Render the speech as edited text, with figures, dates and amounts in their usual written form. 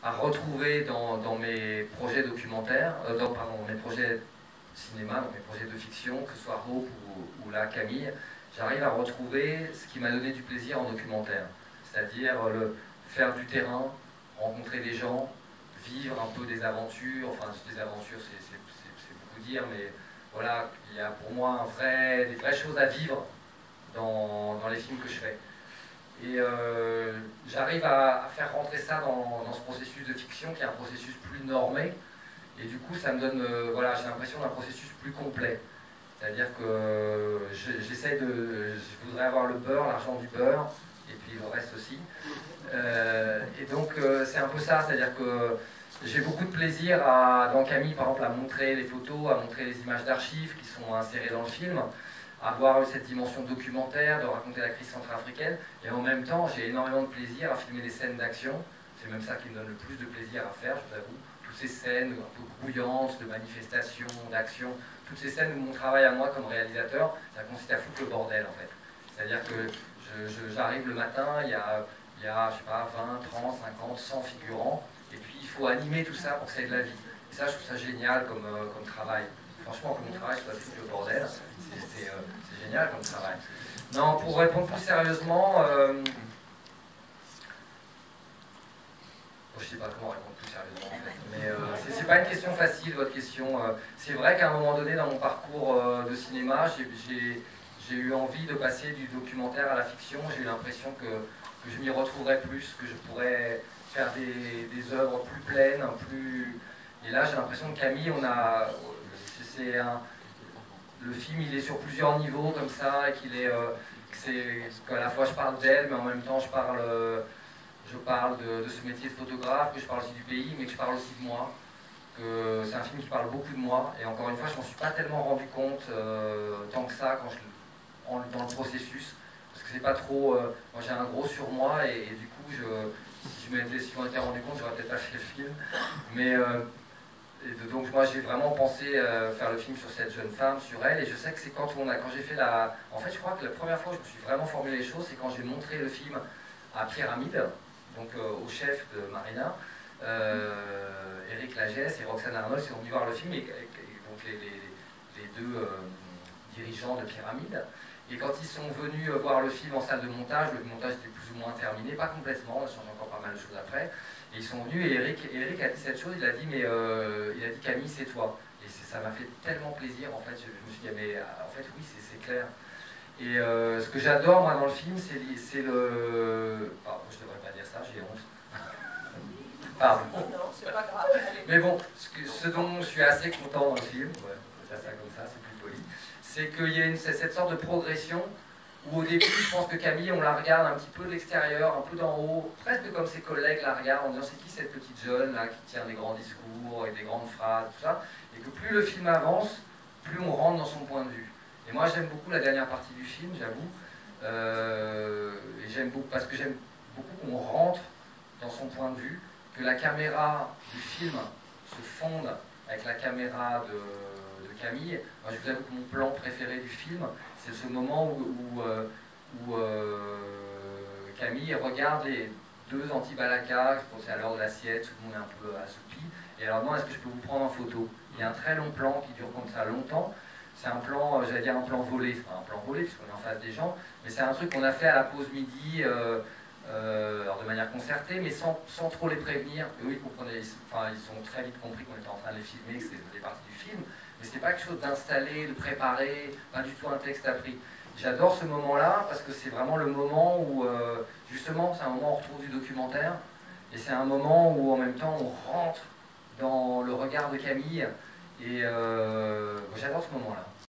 à retrouver dans mes projets documentaires, pardon, mes projets cinéma, dans mes projets de fiction, que ce soit Hope ou là Camille, j'arrive à retrouver ce qui m'a donné du plaisir en documentaire. C'est-à-dire faire du terrain, rencontrer des gens, vivre un peu des aventures, enfin des aventures c'est beaucoup dire, mais voilà, il y a pour moi des vraies choses à vivre dans les films que je fais. Et j'arrive à faire rentrer ça dans ce processus de fiction qui est un processus plus normé. Et du coup, ça me donne, voilà, j'ai l'impression d'un processus plus complet. C'est-à-dire que je voudrais avoir le beurre, l'argent du beurre, et puis le reste aussi. Et donc, c'est un peu ça, c'est-à-dire que j'ai beaucoup de plaisir dans Camille, par exemple, à montrer les photos, à montrer les images d'archives qui sont insérées dans le film, à avoir cette dimension documentaire, de raconter la crise centrafricaine, et en même temps, j'ai énormément de plaisir à filmer des scènes d'action. C'est même ça qui me donne le plus de plaisir à faire, je vous avoue. Toutes ces scènes un peu bouillantes, de manifestations, d'action, toutes ces scènes où mon travail à moi comme réalisateur, ça consiste à foutre le bordel en fait. C'est-à-dire que j'arrive le matin, il y a, je sais pas, 20, 30, 50, 100 figurants, et puis il faut animer tout ça pour que ça ait de la vie. Et ça, je trouve ça génial comme travail. Franchement, que mon travail soit foutre le bordel, c'est génial comme travail. Non, pour répondre plus sérieusement, je ne sais pas comment répondre plus sérieusement en fait, mais c'est pas une question facile votre question. C'est vrai qu'à un moment donné dans mon parcours de cinéma, j'ai eu envie de passer du documentaire à la fiction. J'ai eu l'impression que je m'y retrouverais plus, que je pourrais faire des œuvres plus pleines, plus... Et là j'ai l'impression que Camille, le film il est sur plusieurs niveaux comme ça, et qu'à la fois je parle d'elle, mais en même temps je parle de ce métier de photographe, que je parle aussi du pays, mais que je parle aussi de moi. C'est un film qui parle beaucoup de moi, et encore une fois, je m'en suis pas tellement rendu compte tant que ça dans le processus, parce que c'est pas trop... moi j'ai un gros surmoi, et du coup, si je m'en étais rendu compte, j'aurais peut-être pas fait le film. Mais, donc moi j'ai vraiment pensé faire le film sur cette jeune femme, sur elle, et je sais que c'est quand j'ai fait la... En fait, je crois que la première fois où je me suis vraiment formulé les choses, c'est quand j'ai montré le film à Pierre Hamid, donc au chef de Marina, Éric Lagesse et Roxane Arnold sont venus voir le film, et donc les deux dirigeants de Pyramide. Et quand ils sont venus voir le film en salle de montage, le montage était plus ou moins terminé, pas complètement, on change encore pas mal de choses après. Et ils sont venus, et Éric a dit cette chose, il a dit Camille, c'est toi. Et ça m'a fait tellement plaisir, en fait, je me suis dit, mais en fait oui, c'est clair. Et ce que j'adore moi dans le film, c'est le... Pardon, je devrais pas dire ça, j'ai honte. Pardon. Non, c'est pas grave. Mais bon, ce dont je suis assez content dans le film, ouais, on peut dire ça comme ça, c'est plus poli, c'est qu'il y a cette sorte de progression où au début, je pense que Camille, on la regarde un petit peu de l'extérieur, un peu d'en haut, presque comme ses collègues la regardent en disant c'est qui cette petite jeune là qui tient des grands discours et des grandes phrases, tout ça, et que plus le film avance, plus on rentre dans son point de vue. Et moi j'aime beaucoup la dernière partie du film, j'avoue, et j'aime beaucoup, parce que j'aime beaucoup qu'on rentre dans son point de vue, que la caméra du film se fonde avec la caméra de Camille. Moi, je vous avoue que mon plan préféré du film, c'est ce moment où Camille regarde les deux anti-balaka, c'est à l'heure de l'assiette, tout le monde est un peu assoupi, et alors non, est-ce que je peux vous prendre en photo? Il y a un très long plan qui dure comme ça longtemps. C'est un plan, j'allais dire un plan volé, c'est pas un plan volé puisqu'on est en face des gens, mais c'est un truc qu'on a fait à la pause midi, alors de manière concertée, mais sans trop les prévenir. Eux, ils comprenaient, enfin, ils ont très vite compris qu'on était en train de les filmer, que c'était partie du film, mais c'est pas quelque chose d'installer, de préparer, pas du tout un texte appris. J'adore ce moment-là parce que c'est vraiment le moment où, justement, c'est un moment où on retrouve du documentaire, et c'est un moment où en même temps on rentre dans le regard de Camille, et j'adore ce moment-là.